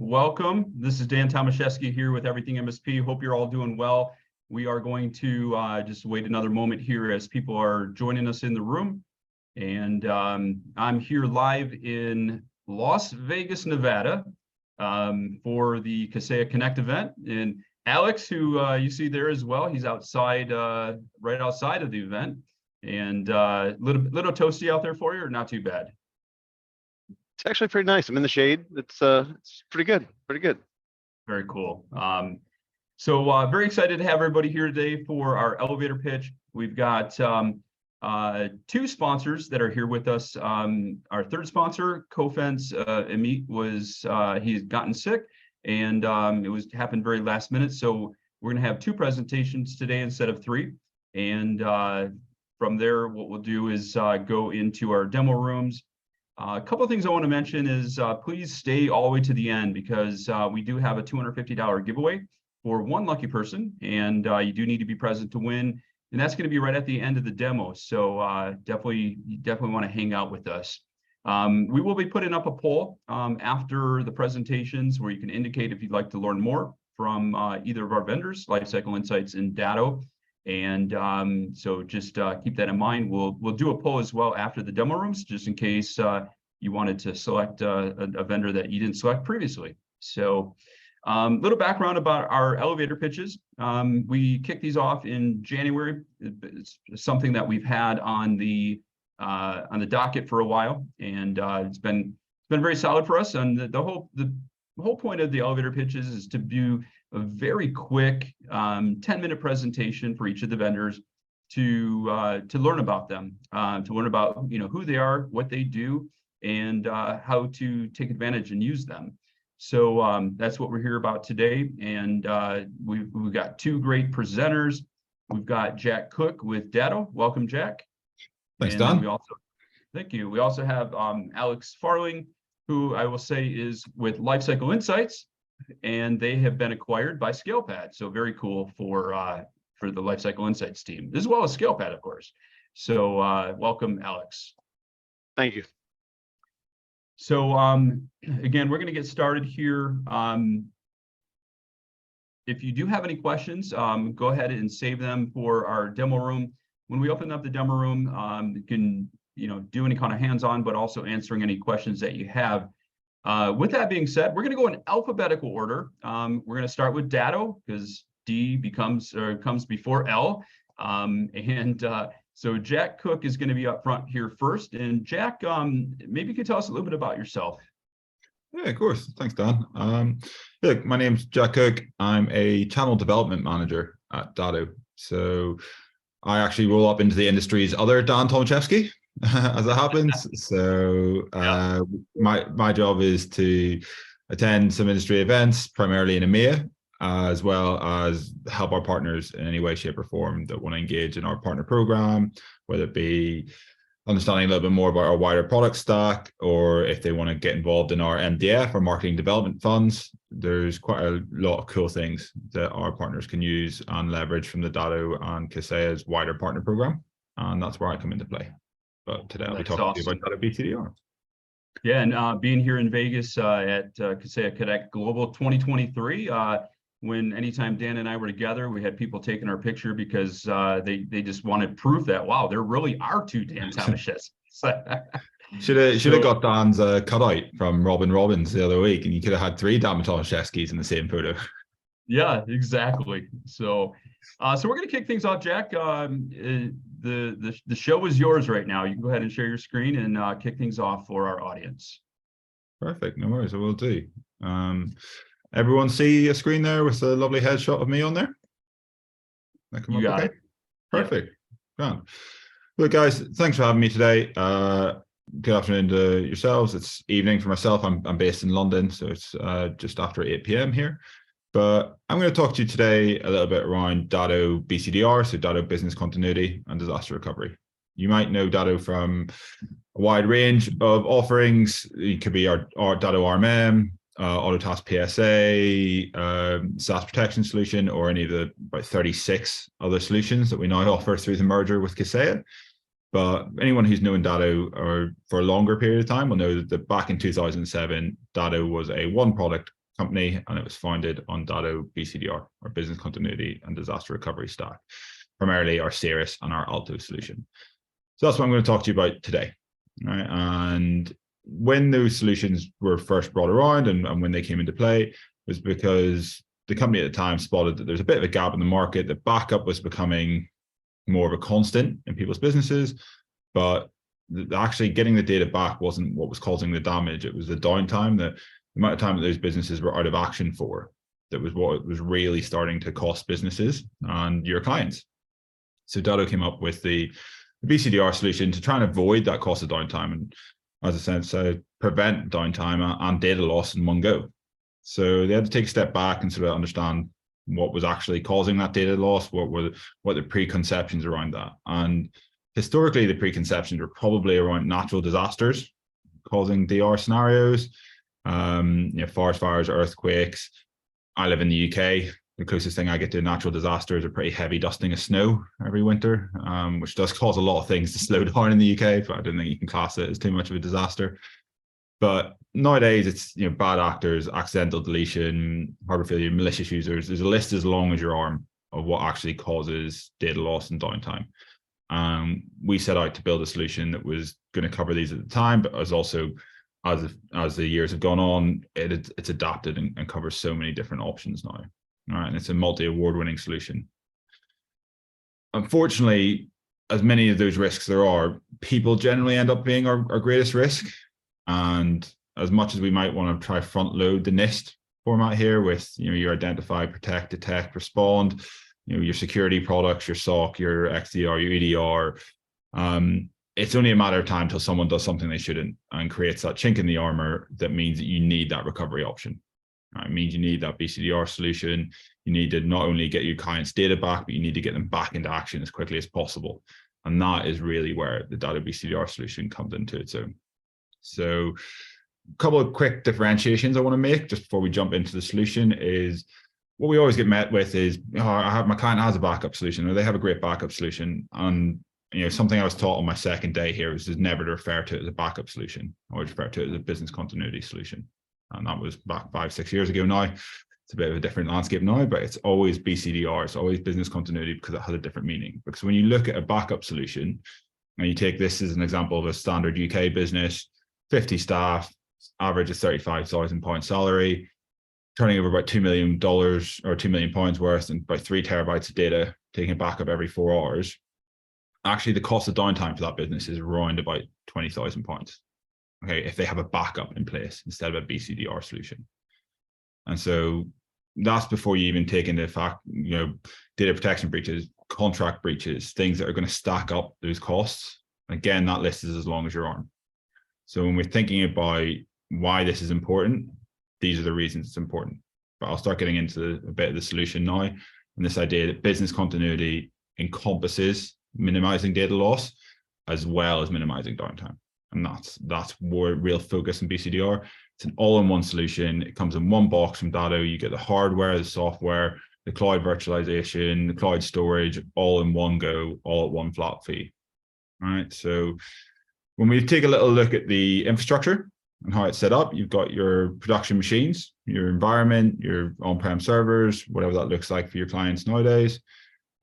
welcome. This is Dan Tomaszewski here with Everything MSP. Hope you're all doing well. We are going to just wait another moment here as people are joining us in the room. And I'm here live in Las Vegas, Nevada for the Kaseya Connect event. And Alex, who you see there as well, he's outside, right outside of the event. And little toasty out there for you, or not too bad? It's actually pretty nice. I'm in the shade. It's pretty good. Pretty good. Very cool. So very excited to have everybody here today for our elevator pitch. We've got two sponsors that are here with us. Our third sponsor, Cofense, Amit he's gotten sick, and it happened very last minute. So we're going to have two presentations today instead of three. And from there, what we'll do is go into our demo rooms. A couple of things I want to mention is please stay all the way to the end, because we do have a $250 giveaway for one lucky person, and you do need to be present to win. And that's going to be right at the end of the demo. So you definitely want to hang out with us. We will be putting up a poll after the presentations where you can indicate if you'd like to learn more from either of our vendors, Lifecycle Insights and Datto. And so just keep that in mind. We'll do a poll as well after the demo rooms, just in case you wanted to select a vendor that you didn't select previously. So little background about our elevator pitches. We kicked these off in January. It's something that we've had on the docket for a while, and it's been very solid for us. And the whole point of the elevator pitches is to do a very quick 10-minute presentation for each of the vendors to learn about them, to learn about who they are, what they do, and how to take advantage and use them. So that's what we're here about today. And we've got two great presenters. We've got Jack Cook with Datto. Welcome, Jack. Thanks, Don. Thank you. We also have Alex Farling, who I will say is with Lifecycle Insights, and they have been acquired by ScalePad. So very cool for the Lifecycle Insights team, as well as ScalePad, of course. So welcome, Alex. Thank you. So again, we're going to get started here. If you do have any questions, go ahead and save them for our demo room. When we open up the demo room, you can do any kind of hands-on, but also answering any questions that you have. With that being said, we're going to go in alphabetical order. We're going to start with Datto, because D comes before L. So Jack Cook is going to be up front here first. And Jack, maybe you could tell us a little bit about yourself. Yeah, of course. Thanks, Don. Look, my name's Jack Cook. I'm a channel development manager at Datto. So I actually roll up into the industry's other Dan Tomaszewski, as it happens. So my job is to attend some industry events, primarily in EMEA, as well as help our partners in any way, shape, or form that want to engage in our partner program, whether it be understanding a little bit more about our wider product stack, or if they want to get involved in our MDF, or marketing development funds. There's quite a lot of cool things that our partners can use and leverage from the Datto and Kaseya's wider partner program, and that's where I come into play. But today I'll be talking to you about Datto BTDR. Yeah, and being here in Vegas at Kaseya Connect Global 2023, anytime Dan and I were together, we had people taking our picture because they just wanted proof that, wow, there really are two Dan Tomaszewskis. Should have got Dan's cutout from Robin Robbins the other week, and you could have had three Dan Tomaszewskis in the same photo. Yeah, exactly. So we're going to kick things off, Jack. The show is yours right now. You can go ahead and share your screen and kick things off for our audience. Perfect. No worries. I will do. Everyone see a screen there with a lovely headshot of me on there? You got it. Perfect. Yeah. Look, guys, thanks for having me today. Good afternoon to yourselves. It's evening for myself. I'm based in London, so it's just after 8 p.m. here. But I'm going to talk to you today a little bit around Datto BCDR, so Datto Business Continuity and Disaster Recovery. You might know Datto from a wide range of offerings. It could be our Datto RMM, Autotask PSA, SaaS protection solution, or any of the about 36 other solutions that we now offer through the merger with Kaseya. But anyone who's known Datto or for a longer period of time will know that back in 2007, Datto was a one product company, and it was founded on Datto BCDR, our business continuity and disaster recovery stack, primarily our Cirrus and our Alto solution. So that's what I'm going to talk to you about today. Right? And when those solutions were first brought around and when they came into play was because the company at the time spotted that there's a bit of a gap in the market, that backup was becoming more of a constant in people's businesses, but actually getting the data back wasn't what was causing the damage. It was the downtime, the amount of time that those businesses were out of action for, that was what was really starting to cost businesses and your clients. So Datto came up with the BCDR solution to try and avoid that cost of downtime and, as I said, so prevent downtime and data loss in one go. So they had to take a step back and sort of understand what was actually causing that data loss, what the preconceptions around that. And historically, the preconceptions were probably around natural disasters causing DR scenarios, forest fires, earthquakes. I live in the UK. The closest thing I get to a natural disaster is a pretty heavy dusting of snow every winter, which does cause a lot of things to slow down in the UK, but I don't think you can class it as too much of a disaster. But nowadays, it's bad actors, accidental deletion, hardware failure, malicious users. There's a list as long as your arm of what actually causes data loss and downtime. We set out to build a solution that was going to cover these at the time, but as also as the years have gone on, it's adapted and covers so many different options now. All right, and it's a multi-award-winning solution. Unfortunately, as many of those risks there are, people generally end up being our greatest risk. And as much as we might want to try front load the NIST format here with your identify, protect, detect, respond, your security products, your SOC, your XDR, your EDR, it's only a matter of time till someone does something they shouldn't and creates that chink in the armor that means that you need that recovery option. It means you need that BCDR solution. You need to not only get your clients' data back, but you need to get them back into action as quickly as possible. And that is really where the Datto BCDR solution comes into its own. So a couple of quick differentiations I want to make just before we jump into the solution is what we always get met with is, my client has a backup solution or they have a great backup solution. And something I was taught on my second day here is never to refer to it as a backup solution. I always refer to it as a business continuity solution. And that was back 5-6 years ago now. It's a bit of a different landscape now, but it's always BCDR. It's always business continuity because it has a different meaning. Because when you look at a backup solution, and you take this as an example of a standard UK business, 50 staff, average of £35,000 salary, turning over about $2 million or £2 million worth and about 3 terabytes of data, taking a backup every 4 hours. Actually, the cost of downtime for that business is around about £20,000. Okay, if they have a backup in place instead of a BCDR solution. And so that's before you even take into fact, data protection breaches, contract breaches, things that are going to stack up those costs. Again, that list is as long as your arm. So when we're thinking about why this is important, these are the reasons it's important. But I'll start getting into a bit of the solution now. And this idea that business continuity encompasses minimizing data loss as well as minimizing downtime. And that's where real focus in BCDR. It's an all-in-one solution. It comes in one box from Datto. You get the hardware, the software, the cloud virtualization, the cloud storage, all in one go, all at one flat fee. All right. So when we take a little look at the infrastructure and how it's set up, you've got your production machines, your environment, your on-prem servers, whatever that looks like for your clients nowadays.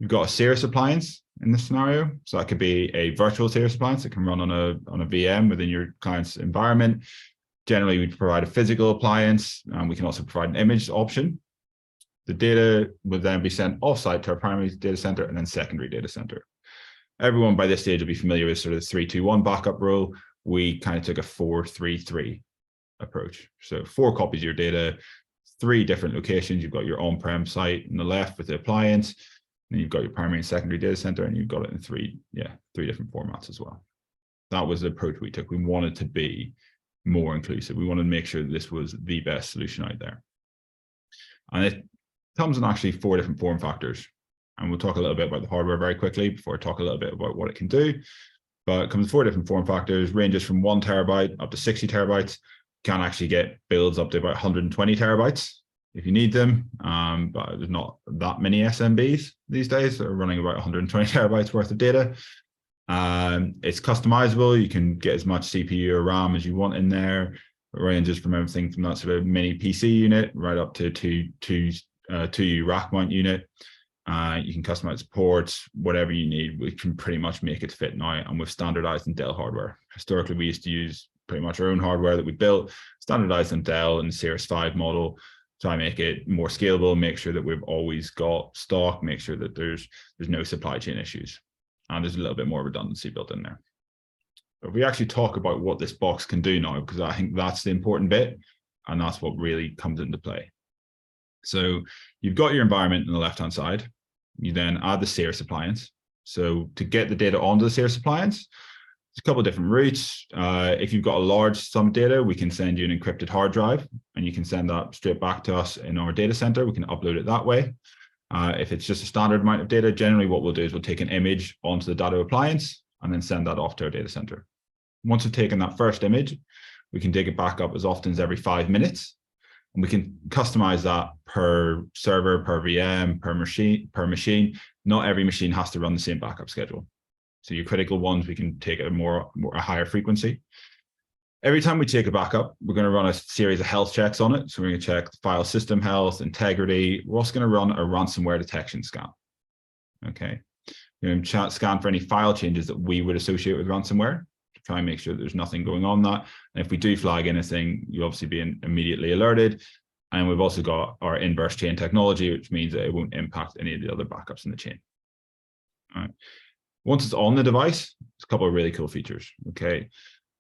You've got a Cirrus appliance in this scenario. So that could be a virtual Cirrus appliance that can run on a VM within your client's environment. Generally, we provide a physical appliance, and we can also provide an image option. The data would then be sent offsite to our primary data center and then secondary data center. Everyone by this stage will be familiar with sort of the 3-2-1 backup rule. We kind of took a 4-3-3 approach. So 4 copies of your data, 3 different locations. You've got your on-prem site on the left with the appliance, and you've got your primary and secondary data center, and you've got it in 3 different formats as well. That was the approach we took. We wanted to be more inclusive. We wanted to make sure that this was the best solution out there. And it comes in actually 4 different form factors. And we'll talk a little bit about the hardware very quickly before I talk a little bit about what it can do. But it comes in 4 different form factors, ranges from 1 terabyte up to 60 terabytes. You can actually get builds up to about 120 terabytes if you need them. But there's not that many SMBs these days that are running about 120 terabytes worth of data. It's customizable. You can get as much CPU or RAM as you want in there. It ranges from everything from that sort of mini PC unit right up to two rack mount unit. You can customize ports, whatever you need. We can pretty much make it fit now, and we've standardized in Dell hardware. Historically, we used to use pretty much our own hardware that we built, standardized on Dell and the Cirrus 5 model, try and make it more scalable, make sure that we've always got stock, make sure that there's no supply chain issues, and there's a little bit more redundancy built in there. But if we actually talk about what this box can do now, because I think that's the important bit, and that's what really comes into play. So you've got your environment on the left-hand side. You then add the Cirrus appliance. So to get the data onto the Cirrus appliance, there's a couple of different routes. If you've got a large sum of data, we can send you an encrypted hard drive, and you can send that straight back to us in our data center. We can upload it that way. If it's just a standard amount of data, generally what we'll do is we'll take an image onto the Datto appliance and then send that off to our data center. Once we've taken that first image, we can dig it back up as often as every 5 minutes. And we can customize that per server, per VM, per machine. Not every machine has to run the same backup schedule. So your critical ones, we can take at a higher frequency. Every time we take a backup, we're going to run a series of health checks on it. So we're going to check the file system health, integrity. We're also going to run a ransomware detection scan. Okay. You're going to scan for any file changes that we would associate with ransomware, try and make sure that there's nothing going on that. And if we do flag anything, you'll obviously be immediately alerted. And we've also got our inverse chain technology, which means that it won't impact any of the other backups in the chain. All right. Once it's on the device, there's a couple of really cool features. Okay.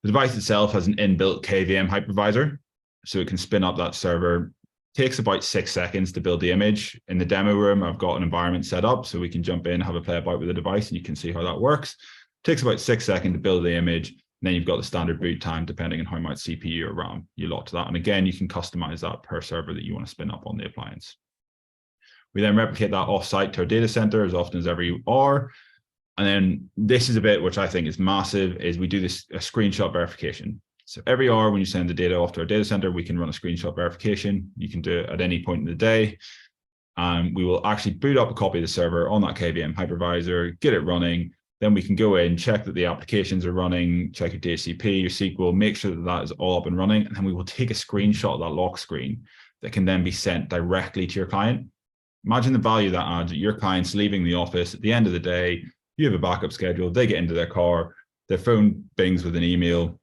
The device itself has an inbuilt KVM hypervisor, so it can spin up that server. It takes about 6 seconds to build the image. In the demo room, I've got an environment set up so we can jump in, have a play about with the device, and you can see how that works. Takes about 6 seconds to build the image, and then you've got the standard boot time depending on how much CPU or RAM you lot to that. And again, you can customize that per server that you want to spin up on the appliance. We then replicate that offsite to our data center as often as every hour. And then this is a bit which I think is massive, is we do this a screenshot verification. So every hour when you send the data off to our data center, we can run a screenshot verification. You can do it at any point in the day. We will actually boot up a copy of the server on that KVM hypervisor, get it running. Then we can go in, check that the applications are running, check your DHCP, your SQL, make sure that that is all up and running. And then we will take a screenshot of that lock screen that can then be sent directly to your client. Imagine the value that adds. Your client's leaving the office at the end of the day. You have a backup schedule. They get into their car. Their phone bings with an email.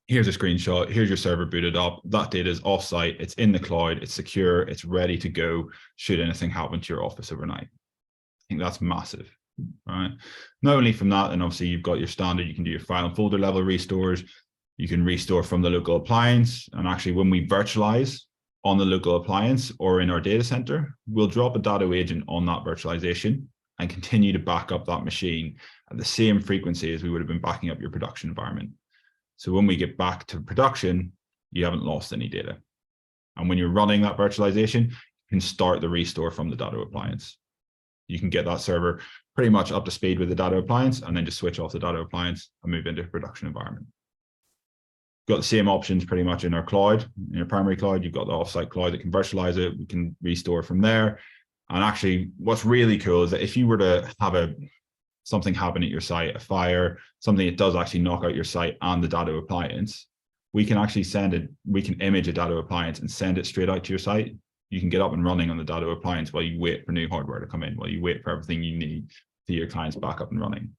Here's a screenshot. Here's your server booted up. That data is offsite. It's in the cloud. It's secure. It's ready to go should anything happen to your office overnight. I think that's massive. Right. Not only from that, and obviously you've got your standard, you can do your file and folder level restores. You can restore from the local appliance. And actually, when we virtualize on the local appliance or in our data center, we'll drop a Datto agent on that virtualization and continue to back up that machine at the same frequency as we would have been backing up your production environment. So when we get back to production, you haven't lost any data. And when you're running that virtualization, you can start the restore from the Datto appliance. You can get that server pretty much up to speed with the Datto appliance and then just switch off the Datto appliance and move into a production environment. Got the same options pretty much in our cloud, in your primary cloud. You've got the offsite cloud that can virtualize it. We can restore from there. And actually, what's really cool is that if you were to have something happen at your site, a fire, something that does actually knock out your site and the Datto appliance, we can actually we can image a Datto appliance and send it straight out to your site. You can get up and running on the Datto appliance while you wait for new hardware to come in, while you wait for everything you need to your clients back up and running.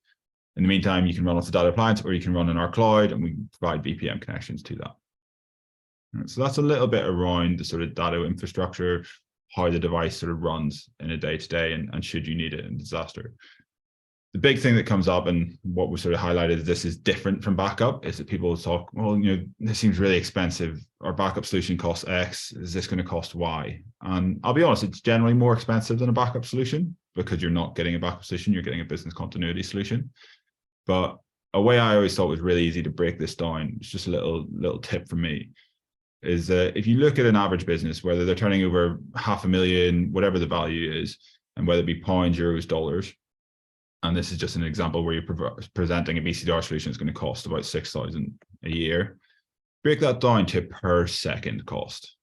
In the meantime, you can run off the Datto appliance or you can run in our cloud, and we provide VPN connections to that. So that's a little bit around the sort of Datto infrastructure, how the device sort of runs in a day-to-day and should you need it in disaster. The big thing that comes up, and what we sort of highlighted, this is different from backup, is that people talk, well, this seems really expensive. Our backup solution costs X. Is this going to cost Y? And I'll be honest, it's generally more expensive than a backup solution because you're not getting a backup solution, you're getting a business continuity solution. But a way I always thought was really easy to break this down, it's just a little tip from me, is that if you look at an average business, whether they're turning over $500,000, whatever the value is, and whether it be pounds, euros, dollars, and this is just an example where you're presenting a BCDR solution that's going to cost about 6,000 a year, break that down to per second cost.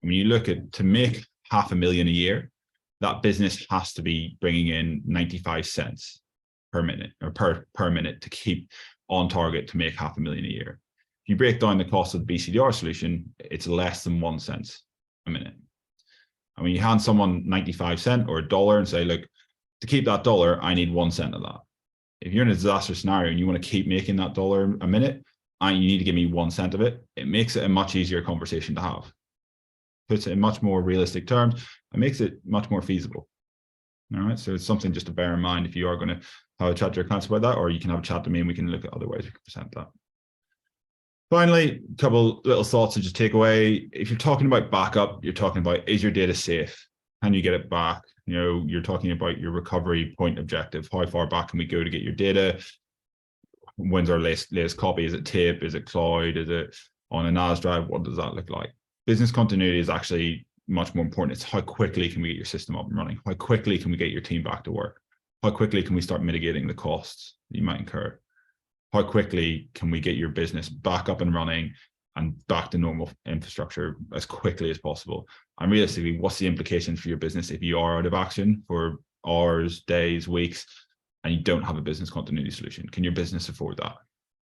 When you look at, to make $500,000 a year, that business has to be bringing in 95 cents per minute or per minute to keep on target to make $500,000 a year. If you break down the cost of the BCDR solution, it's less than 1 cent a minute. And when you hand someone 95 cents or $1 and say, look, to keep that $1, I need 1 cent of that. If you're in a disaster scenario and you want to keep making that $1 a minute, and you need to give me 1 cent of it, it makes it a much easier conversation to have. Puts it in much more realistic terms and makes it much more feasible. All right, so it's something just to bear in mind if you are going to have a chat to your clients about that, or you can have a chat to me and we can look at other ways we can present that. Finally, a couple little thoughts to just take away. If you're talking about backup, you're talking about, is your data safe? Can you get it back? You know, you're talking about your recovery point objective. How far back can we go to get your data? When's our latest copy? Is it tape? Is it cloud? Is it on a NAS drive? What does that look like? Business continuity is actually much more important. It's how quickly can we get your system up and running? How quickly can we get your team back to work? How quickly can we start mitigating the costs that you might incur? How quickly can we get your business back up and running and back to normal infrastructure as quickly as possible? And realistically, what's the implications for your business if you are out of action for hours, days, weeks, and you don't have a business continuity solution? Can your business afford that?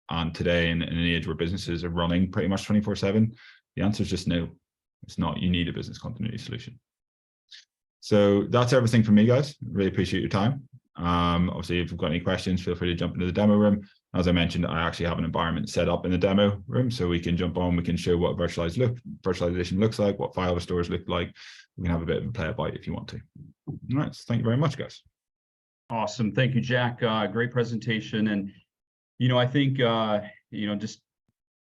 And today, in an age where businesses are running pretty much 24/7, the answer is just no. It's not. You need a business continuity solution. So that's everything from me, guys. Really appreciate your time. Obviously, if you've got any questions, feel free to jump into the demo room. As I mentioned, I actually have an environment set up in the demo room, so we can jump on, we can show what virtualization looks like, what file restores look like. We can have a bit of a play about if you want to. All right, so thank you very much, guys. Awesome. Thank you, Jack. Great presentation. And, I think, just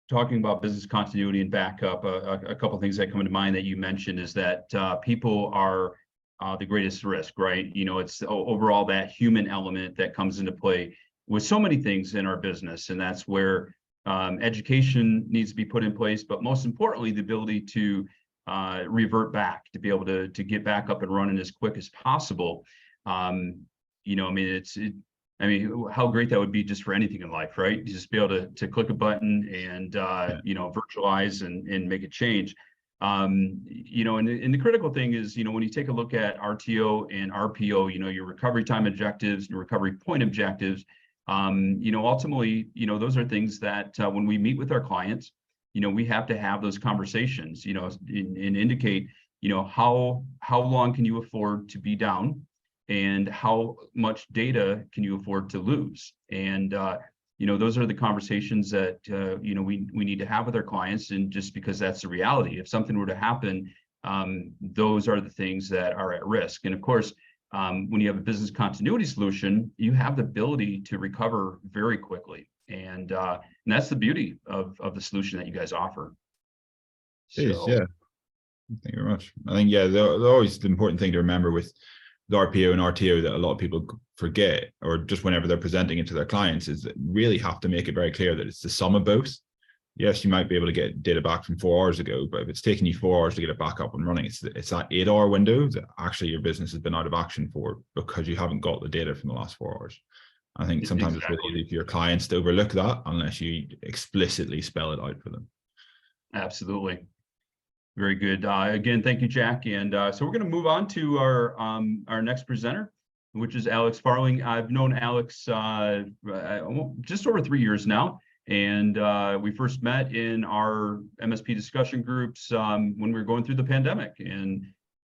talking about business continuity and backup, a couple of things that come to mind that you mentioned is that people are the greatest risk, right? It's overall that human element that comes into play with so many things in our business. And that's where education needs to be put in place, but most importantly, the ability to revert back, to be able to get back up and running as quick as possible. How great that would be just for anything in life, right? You just be able to click a button and, virtualize and make a change. And the critical thing is, when you take a look at RTO and RPO, your recovery time objectives, your recovery point objectives, ultimately, those are things that when we meet with our clients, we have to have those conversations, and indicate, how long can you afford to be down? And how much data can you afford to lose? And those are the conversations that we need to have with our clients. And just because that's the reality, if something were to happen, those are the things that are at risk. And of course, when you have a business continuity solution, you have the ability to recover very quickly. And that's the beauty of the solution that you guys offer. So, yeah. Thank you very much. I think, they're always the important thing to remember with the RPO and RTO that a lot of people forget, or just whenever they're presenting it to their clients, is that really have to make it very clear that it's the sum of both. Yes, you might be able to get data back from 4 hours ago, but if it's taking you 4 hours to get it back up and running, it's that 8-hour window that actually your business has been out of action for because you haven't got the data from the last 4 hours. I think sometimes it's really easy for your clients to overlook that unless you explicitly spell it out for them. Absolutely. Very good. Again, thank you, Jack. And so we're going to move on to our next presenter, which is Alex Farling. I've known Alex just over 3 years now. And we first met in our MSP discussion groups when we were going through the pandemic. And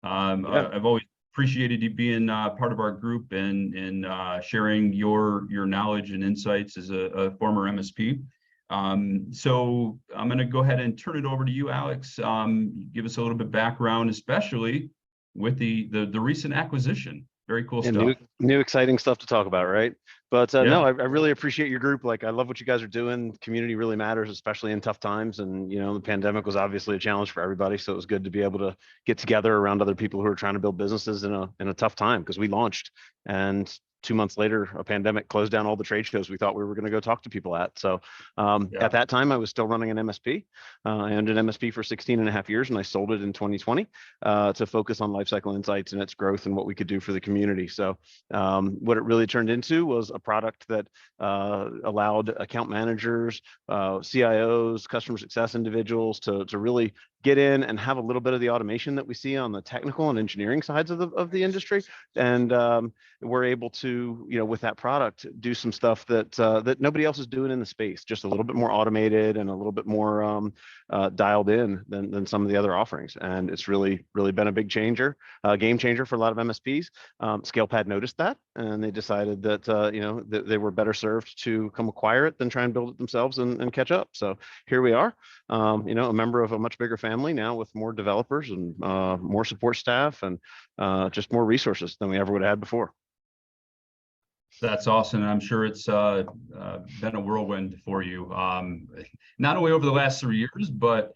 I've always appreciated you being part of our group and sharing your knowledge and insights as a former MSP. So I'm going to go ahead and turn it over to you, Alex. Give us a little bit of background, especially with the recent acquisition. Very cool stuff. New exciting stuff to talk about, right? But no, I really appreciate your group. Like, I love what you guys are doing. Community really matters, especially in tough times. And, the pandemic was obviously a challenge for everybody. So it was good to be able to get together around other people who are trying to build businesses in a tough time, because we launched and 2 months later, a pandemic closed down all the trade shows we thought we were going to go talk to people at. So at that time, I was still running an MSP. I owned an MSP for 16 and a half years, and I sold it in 2020 to focus on Lifecycle Insights and its growth and what we could do for the community. So what it really turned into was a product that allowed account managers, CIOs, customer success individuals to really get in and have a little bit of the automation that we see on the technical and engineering sides of the industry. And we're able to, with that product, do some stuff that that nobody else is doing in the space, just a little bit more automated and a little bit more dialed in than some of the other offerings. And it's really been a big changer, game changer for a lot of MSPs. ScalePad noticed that, and they decided that that they were better served to come acquire it than try and build it themselves and catch up. So here we are, a member of a much bigger family now with more developers and more support staff and just more resources than we ever would have had before. That's awesome. I'm sure it's been a whirlwind for you, not only over the last 3 years, but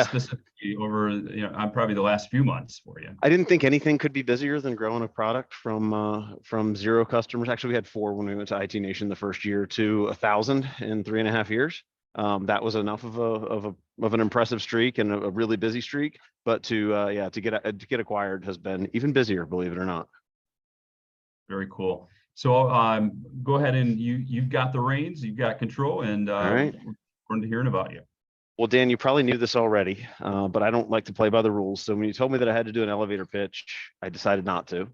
specifically over, I'm probably the last few months for you. I didn't think anything could be busier than growing a product from 0 customers. Actually, we had 4 when we went to IT Nation the first year to 1,000 in 3.5 years. That was enough of an impressive streak and a really busy streak. But to get acquired has been even busier, believe it or not. Very cool. So go ahead and you've got the reins, you've got control, and all right, we're going to hearing about you. Well, Dan, you probably knew this already, but I don't like to play by the rules. So when you told me that I had to do an elevator pitch, I decided not to.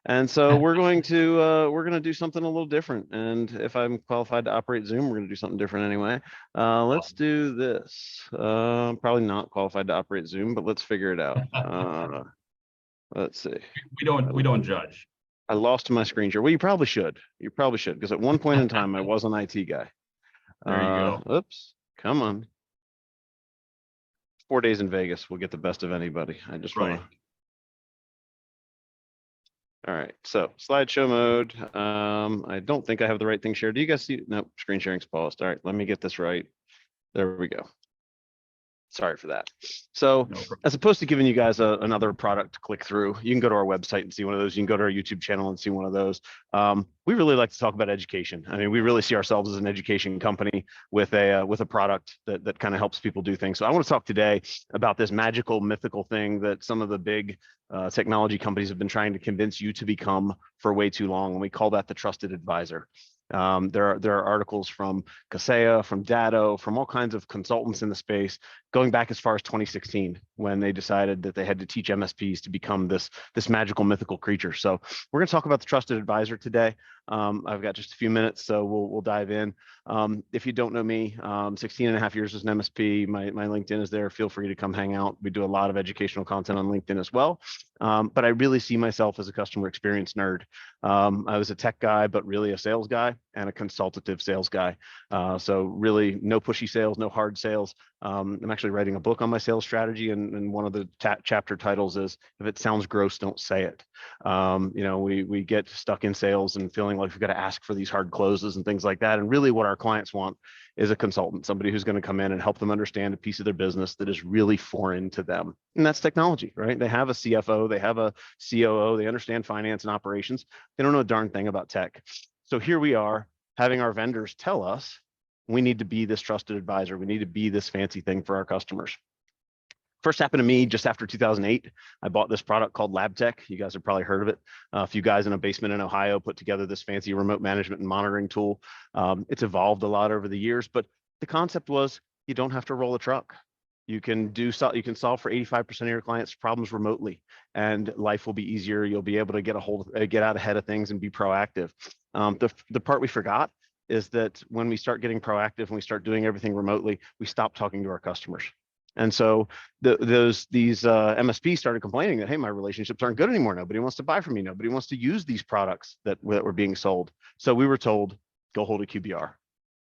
And so we're going to do something a little different. And if I'm qualified to operate Zoom, we're going to do something different anyway. Let's do this. Probably not qualified to operate Zoom, but let's figure it out. Let's see. We don't judge. I lost my screen share. Well, you probably should. You probably should, because at one point in time I was an IT guy. There you go. Oops. Come on. 4 days in Vegas will get the best of anybody. I just want to. All right, so slideshow mode. I don't think I have the right thing shared. Do you guys see? Nope, screen sharing's paused. All right, let me get this right. There we go. Sorry for that. So as opposed to giving you guys another product to click through, you can go to our website and see one of those. You can go to our YouTube channel and see one of those. We really like to talk about education. I mean, we really see ourselves as an education company with a product that kind of helps people do things. So I want to talk today about this magical, mythical thing that some of the big technology companies have been trying to convince you to become for way too long. And we call that the trusted advisor. There are articles from Kaseya, from Datto, from all kinds of consultants in the space, going back as far as 2016, when they decided that they had to teach MSPs to become this magical, mythical creature. So we're going to talk about the trusted advisor today. I've got just a few minutes, so we'll dive in. If you don't know me, 16.5 years as an MSP, my LinkedIn is there. Feel free to come hang out. We do a lot of educational content on LinkedIn as well. But I really see myself as a customer experience nerd. I was a tech guy, but really a sales guy and a consultative sales guy. So really no pushy sales, no hard sales. I'm actually writing a book on my sales strategy, and one of the chapter titles is, if it sounds gross, don't say it. We get stuck in sales and feeling like we've got to ask for these hard closes and things like that. And really what our clients want is a consultant, somebody who's going to come in and help them understand a piece of their business that is really foreign to them. And that's technology, right? They have a CFO, they have a COO, they understand finance and operations. They don't know a darn thing about tech. So here we are having our vendors tell us we need to be this trusted advisor. We need to be this fancy thing for our customers. First happened to me just after 2008. I bought this product called LabTech. You guys have probably heard of it. A few guys in a basement in Ohio put together this fancy remote management and monitoring tool. It's evolved a lot over the years, but the concept was you don't have to roll a truck. You can solve for 85% of your clients' problems remotely, and life will be easier. You'll be able to get out ahead of things and be proactive. The part we forgot is that when we start getting proactive and we start doing everything remotely, we stop talking to our customers. And so these MSPs started complaining that, hey, my relationships aren't good anymore. Nobody wants to buy from me. Nobody wants to use these products that were being sold. So we were told, go hold a QBR,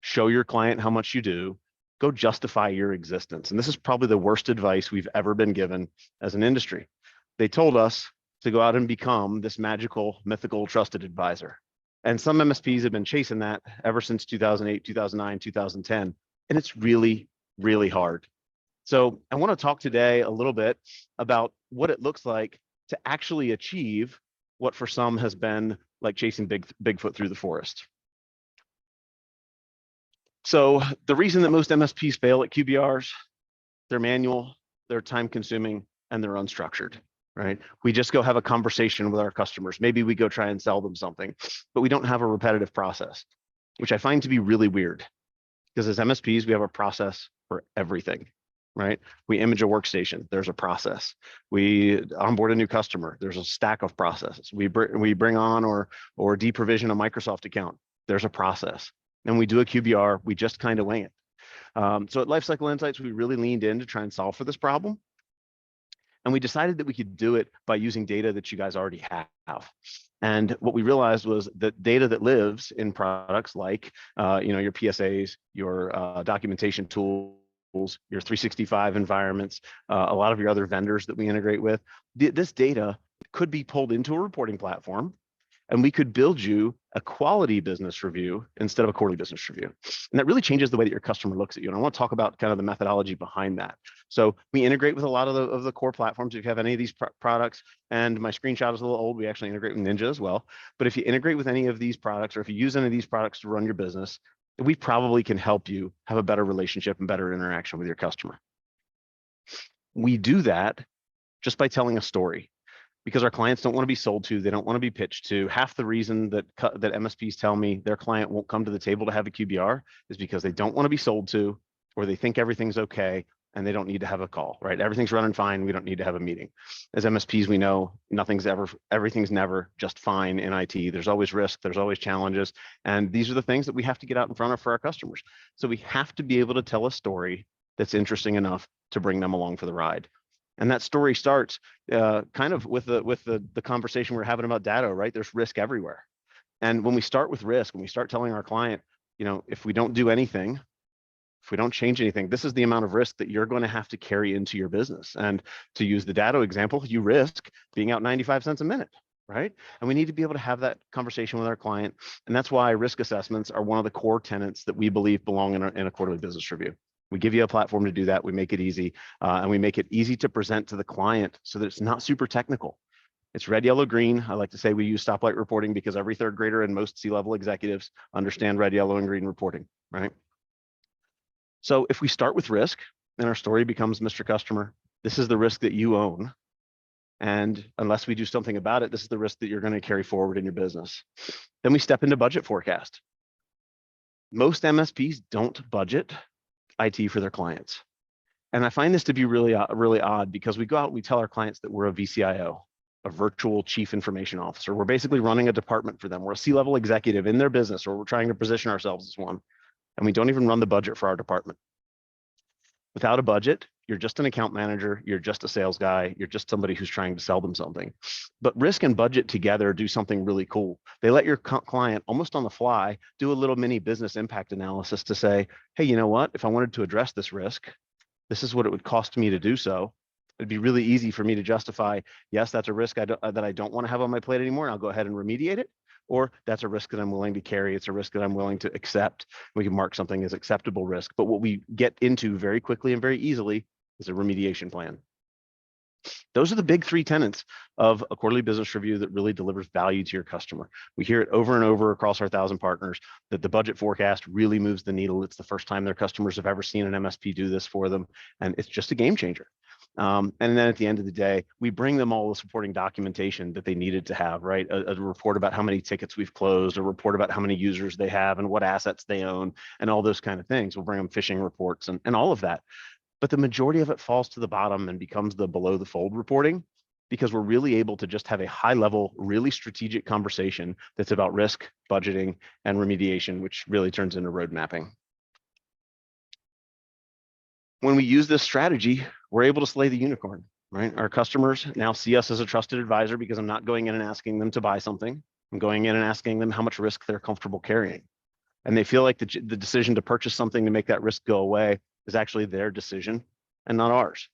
show your client how much you do, go justify your existence. And this is probably the worst advice we've ever been given as an industry. They told us to go out and become this magical, mythical, trusted advisor. And some MSPs have been chasing that ever since 2008, 2009, 2010. And it's really, really hard. So I want to talk today a little bit about what it looks like to actually achieve what for some has been like chasing Bigfoot through the forest. So the reason that most MSPs fail at QBRs, they're manual, they're time consuming, and they're unstructured, right? We just go have a conversation with our customers. Maybe we go try and sell them something, but we don't have a repetitive process, which I find to be really weird, because as MSPs, we have a process for everything. right? We image a workstation, there's a process. We onboard a new customer, there's a stack of processes. We bring on or deprovision a Microsoft account, there's a process. And we do a QBR, we just kind of wing it. So at Lifecycle Insights, we really leaned in to try and solve for this problem. And we decided that we could do it by using data that you guys already have. And what we realized was that data that lives in products like your PSAs, your documentation tools, your 365 environments, a lot of your other vendors that we integrate with, this data could be pulled into a reporting platform, and we could build you a quality business review instead of a quarterly business review. And that really changes the way that your customer looks at you. And I want to talk about kind of the methodology behind that. So we integrate with a lot of the core platforms. If you have any of these products, and my screenshot is a little old, we actually integrate with Ninja as well. But if you integrate with any of these products, or if you use any of these products to run your business, we probably can help you have a better relationship and better interaction with your customer. We do that just by telling a story, because our clients don't want to be sold to, they don't want to be pitched to. Half the reason that MSPs tell me their client won't come to the table to have a QBR is because they don't want to be sold to, or they think everything's okay and they don't need to have a call, right? Everything's running fine, we don't need to have a meeting. As MSPs, we know everything's never just fine in IT. There's always risk, there's always challenges, and these are the things that we have to get out in front of for our customers. So we have to be able to tell a story that's interesting enough to bring them along for the ride. And that story starts kind of with the conversation we're having about Datto, right? There's risk everywhere. And when we start with risk, when we start telling our client, if we don't do anything, if we don't change anything, this is the amount of risk that you're going to have to carry into your business. And to use the Datto example, you risk being out 95 cents a minute, right? And we need to be able to have that conversation with our client. And that's why risk assessments are one of the core tenets that we believe belong in a quarterly business review. We give you a platform to do that. We make it easy, and we make it easy to present to the client so that it's not super technical. It's red, yellow, green. I like to say we use stoplight reporting because every third grader and most C-level executives understand red, yellow, and green reporting, right? So if we start with risk, then our story becomes, Mr. Customer, this is the risk that you own. And unless we do something about it, this is the risk that you're going to carry forward in your business. Then we step into budget forecast. Most MSPs don't budget IT for their clients. And I find this to be really odd, because we go out and we tell our clients that we're a VCIO, a virtual chief information officer. We're basically running a department for them. We're a C-level executive in their business, or we're trying to position ourselves as one. And we don't even run the budget for our department. Without a budget, you're just an account manager, you're just a sales guy, you're just somebody who's trying to sell them something. But risk and budget together do something really cool. They let your client almost on the fly do a little mini business impact analysis to say, hey, you know what? If I wanted to address this risk, this is what it would cost me to do so. It'd be really easy for me to justify, yes, that's a risk that I don't want to have on my plate anymore, and I'll go ahead and remediate it. Or that's a risk that I'm willing to carry. It's a risk that I'm willing to accept. We can mark something as acceptable risk. But what we get into very quickly and very easily is a remediation plan. Those are the big three tenets of a quarterly business review that really delivers value to your customer. We hear it over and over across our 1,000 partners that the budget forecast really moves the needle. It's the first time their customers have ever seen an MSP do this for them, and it's just a game changer. And then at the end of the day, we bring them all the supporting documentation that they needed to have, right? A report about how many tickets we've closed, a report about how many users they have and what assets they own, and all those kind of things. We'll bring them phishing reports and all of that. But the majority of it falls to the bottom and becomes the below the fold reporting, because we're really able to just have a high level, really strategic conversation that's about risk, budgeting, and remediation, which really turns into road mapping. When we use this strategy, we're able to slay the unicorn, right? Our customers now see us as a trusted advisor because I'm not going in and asking them to buy something. I'm going in and asking them how much risk they're comfortable carrying. And they feel like the decision to purchase something to make that risk go away is actually their decision and not ours.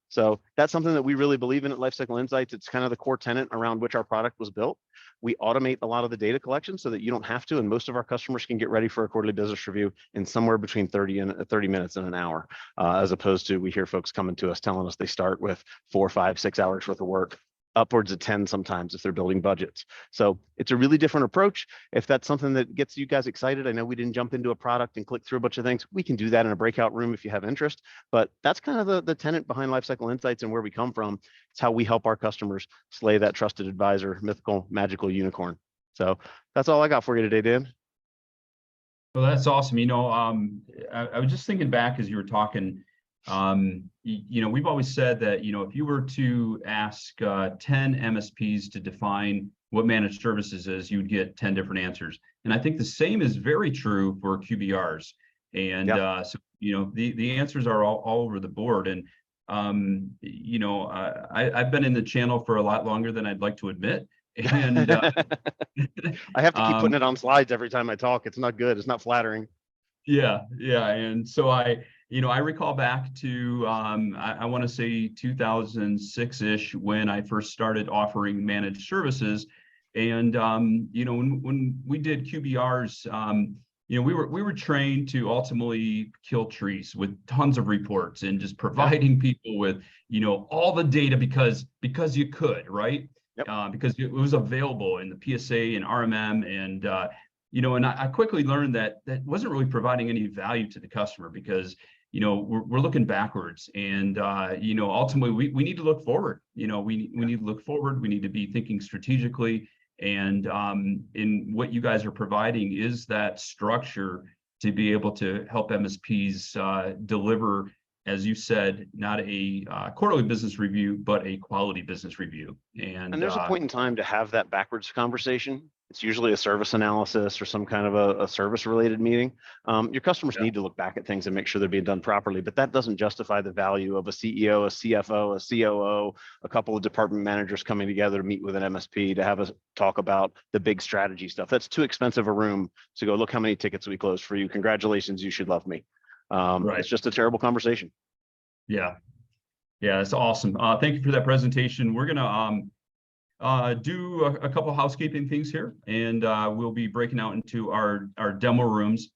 So that's something that we really believe in at Lifecycle Insights. It's kind of the core tenet around which our product was built. We automate a lot of the data collection so that you don't have to, and most of our customers can get ready for a quarterly business review in somewhere between 30 minutes and an hour, as opposed to we hear folks coming to us telling us they start with 4, 5, 6 hours worth of work, upwards of 10 sometimes if they're building budgets. So it's a really different approach. If that's something that gets you guys excited, I know we didn't jump into a product and click through a bunch of things. We can do that in a breakout room if you have interest, but that's kind of the tenet behind Lifecycle Insights and where we come from. It's how we help our customers slay that trusted advisor, mythical, magical unicorn. So that's all I got for you today, Dan. Well, that's awesome. I was just thinking back as you were talking, We've always said that, if you were to ask 10 MSPs to define what managed services is, you'd get 10 different answers. And I think the same is very true for QBRs. And the answers are all over the board. And I've been in the channel for a lot longer than I'd like to admit. And I have to keep putting it on slides every time I talk. It's not good. It's not flattering. Yeah. And so I recall back to, I want to say 2006-ish when I first started offering managed services. And, when we did QBRs, we were trained to ultimately kill trees with tons of reports and just providing people with, all the data because you could, right? Yep. Because it was available in the PSA and RMM and, and I quickly learned that wasn't really providing any value to the customer because, we're looking backwards and, ultimately we need to look forward. We need to look forward. We need to be thinking strategically. And in what you guys are providing is that structure to be able to help MSPs deliver, as you said, not a quarterly business review, but a quality business review. And there's a point in time to have that backwards conversation. It's usually a service analysis or some kind of a service related meeting. Your customers need to look back at things and make sure they're being done properly, but that doesn't justify the value of a CEO, a CFO, a COO, a couple of department managers coming together to meet with an MSP to have us talk about the big strategy stuff. That's too expensive a room to go, look how many tickets we closed for you. Congratulations, you should love me. It's just a terrible conversation. Yeah, that's awesome. Thank you for that presentation. We're gonna do a couple housekeeping things here, and we'll be breaking out into our demo rooms.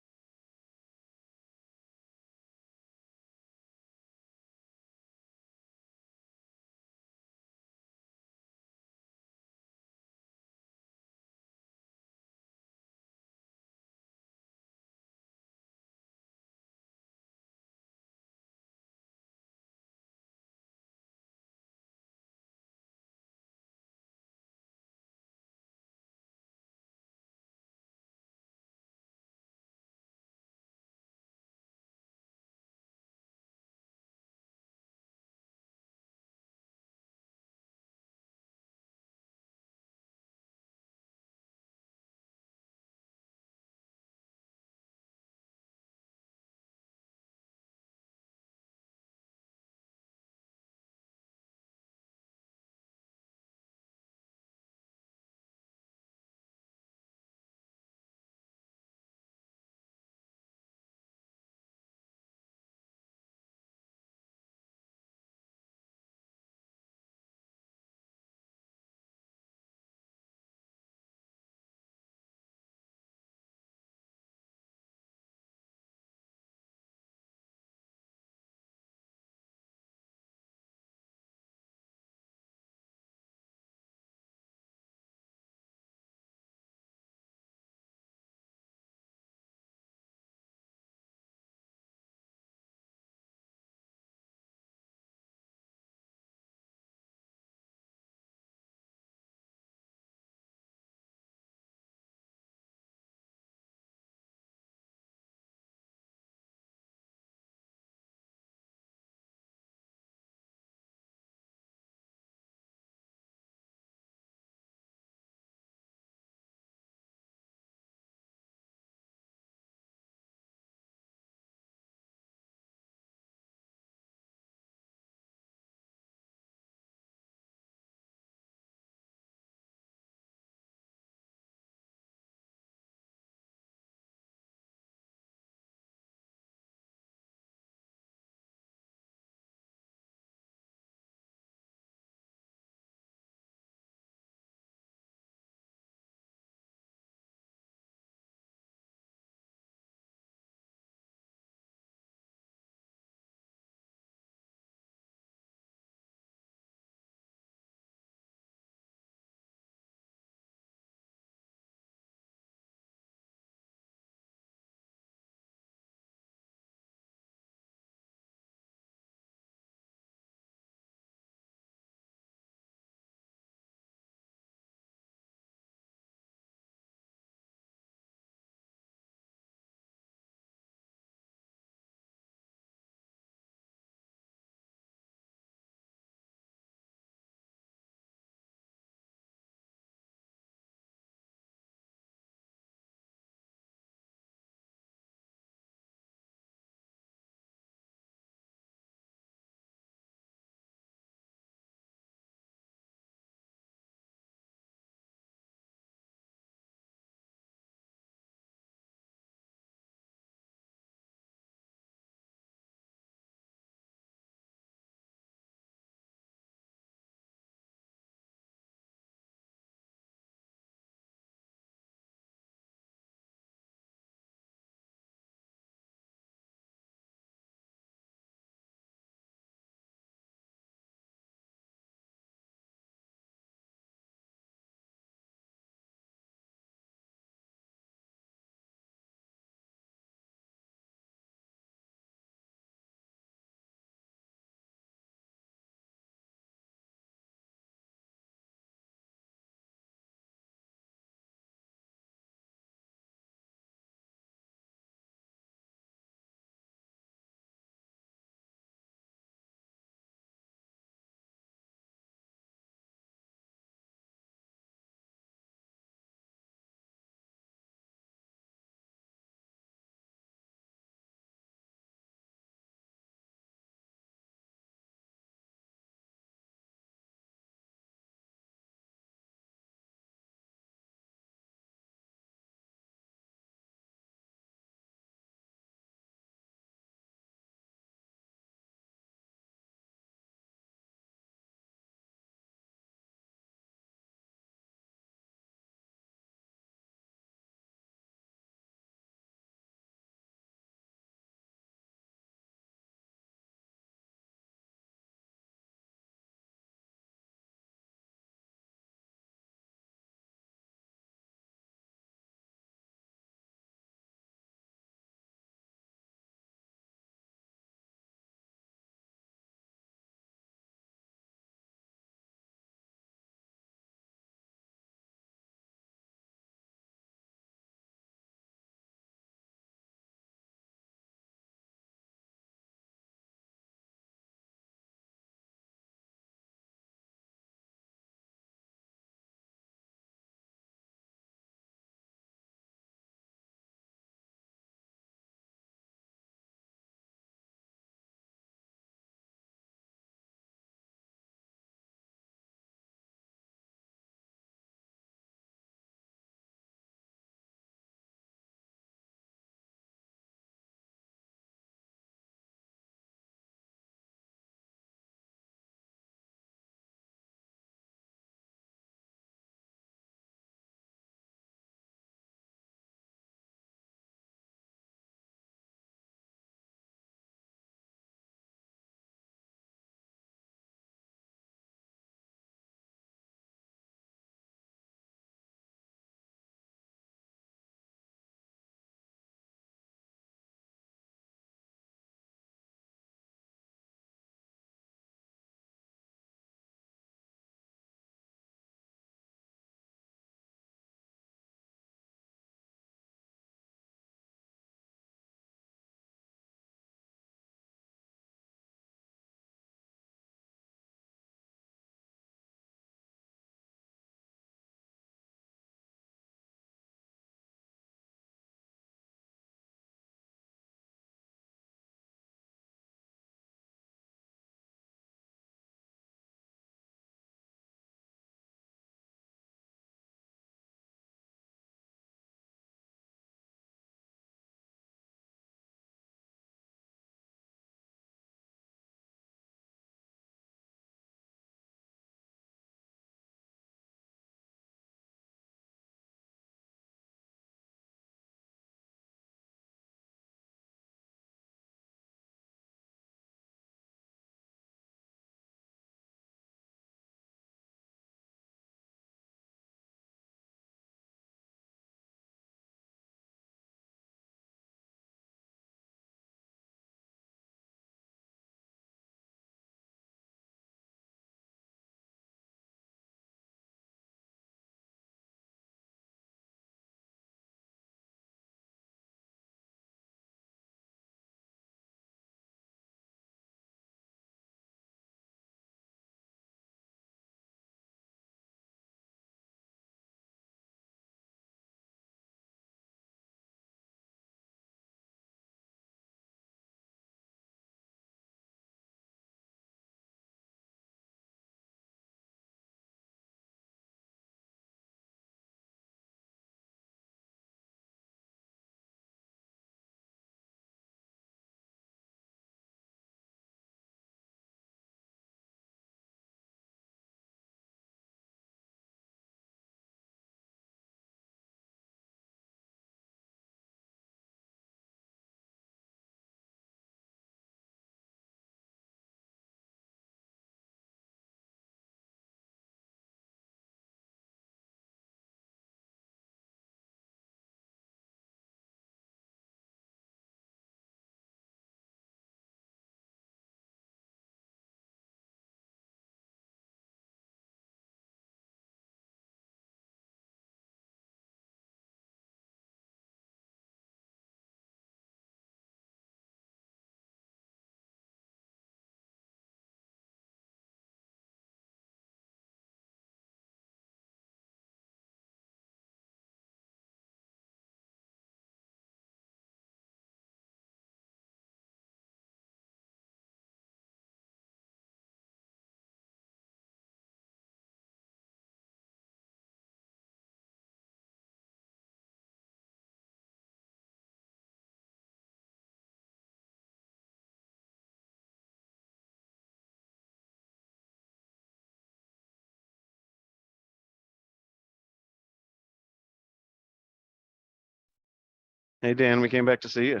Hey, Dan, we came back to see you.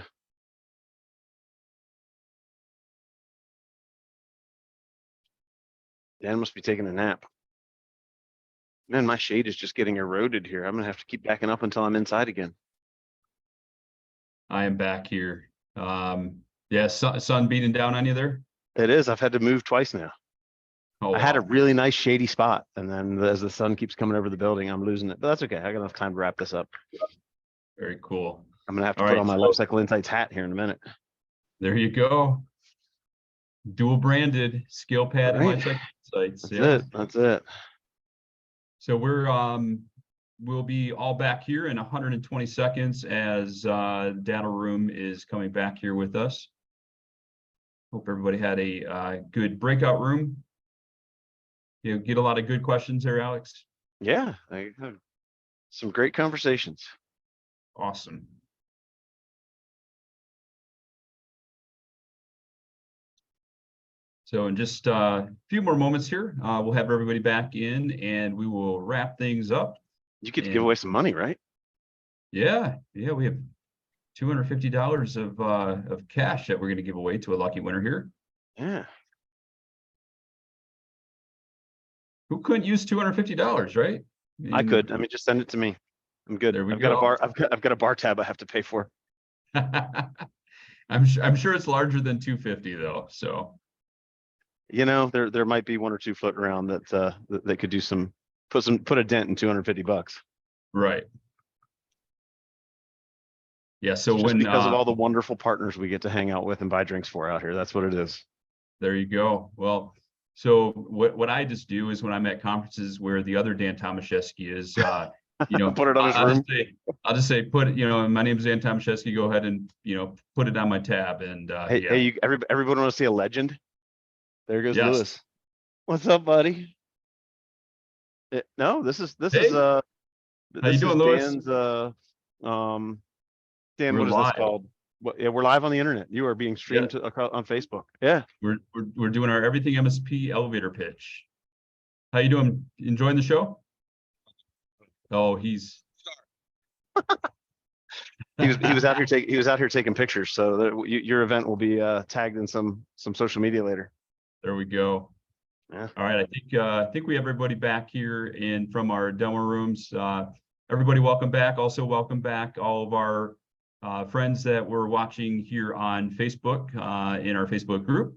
Dan must be taking a nap. Man, my shade is just getting eroded here. I'm gonna have to keep backing up until I'm inside again. I am back here. Yeah, sun beating down on you there. It is. I've had to move twice now. Oh, I had a wow. really nice shady spot, and then as the sun keeps coming over the building, I'm losing it. But that's okay. I got enough time to wrap this up. Very cool. I'm gonna have to All put right, on my so- Life Cycle Insights hat here in a minute. There you go. Dual branded Skill Pad and Right. Lifecycle Insights. That's Yeah. it. That's it. So we'll be all back here in 120 seconds as Data Room is coming back here with us. Hope everybody had a good breakout room. You get a lot of good questions there, Alex. Yeah, I have some great conversations. Awesome. So in just a few more moments here, we'll have everybody back in and we will wrap things up. You get to And- give away some money, right? Yeah, we have $250 of cash that we're going to give away to a lucky winner here. Yeah. Who couldn't use $250, right? I could. I mean, just send it to me. I'm good. There we I've got a go. bar. I've got a bar tab I have to pay for. I'm sure it's larger than 250 though. So You know, there might be one or two floating around that that could do put a dent in $250. right. Yeah. So Just when because of all the wonderful partners we get to hang out with and buy drinks for out here, that's what it is. there you go. Well, so what I just do is when I'm at conferences where the other Dan Tomaszewski is, you know, Put it on his I'll room. just say, put it, you know, my name's Dan Tomaszewski. Go ahead and, you know, put it on my tab. And Hey, yeah. hey, everybody want to see a legend? There goes Yes. Lewis. What's up, buddy? No, this is Hey. How you doing, Lewis? Dan's Dan, We're what is live. this called? Yeah, we're live on the internet. You are being streamed across on Facebook. Yeah. We're doing our Everything MSP elevator pitch. How you doing? Enjoying the show? Oh, he's He was out here taking pictures. So your event will be tagged in some social media later. There we go. Yeah. All right. I think we have everybody back here in from our demo rooms. Everybody, welcome back. Also, welcome back all of our friends that were watching here on Facebook in our Facebook group.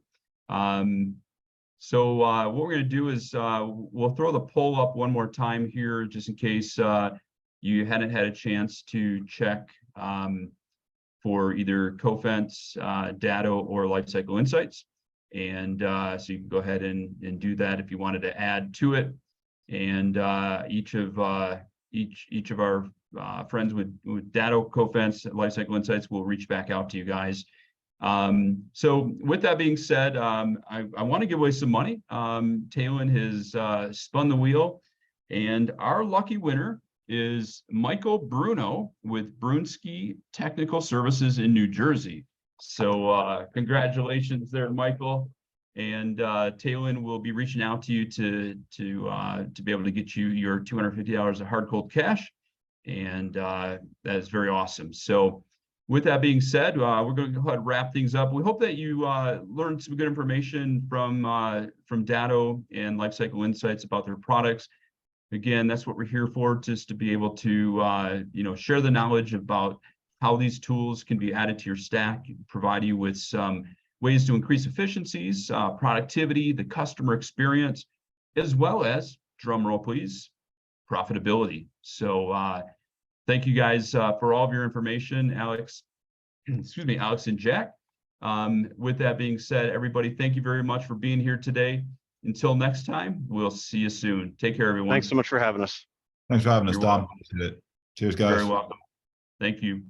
So what we're going to do is we'll throw the poll up one more time here, just in case you hadn't had a chance to check for either Cofense, Datto, or Lifecycle Insights. And so you can go ahead and do that if you wanted to add to it. And each of our friends with Datto, Cofense, Lifecycle Insights will reach back out to you guys. So with that being said, I want to give away some money. Talon has spun the wheel, and our lucky winner is Michael Bruno with Brunski Technical Services in New Jersey. So congratulations there, Michael. And Talon will be reaching out to you to be able to get you your $250 of hard cold cash. And that is very awesome. So with that being said, we're going to go ahead and wrap things up. We hope that you learned some good information from Datto and Lifecycle Insights about their products. Again, that's what we're here for, just to be able to share the knowledge about how these tools can be added to your stack, provide you with some ways to increase efficiencies, productivity, the customer experience, as well as, drum roll please, profitability. So thank you guys for all of your information, Alex and Jack. With that being said, everybody, thank you very much for being here today. Until next time, we'll see you soon. Take care, everyone. Thanks so much for having us. Thanks for having us, You're Don. welcome. Appreciate it. Cheers, guys. Very welcome. Thank you.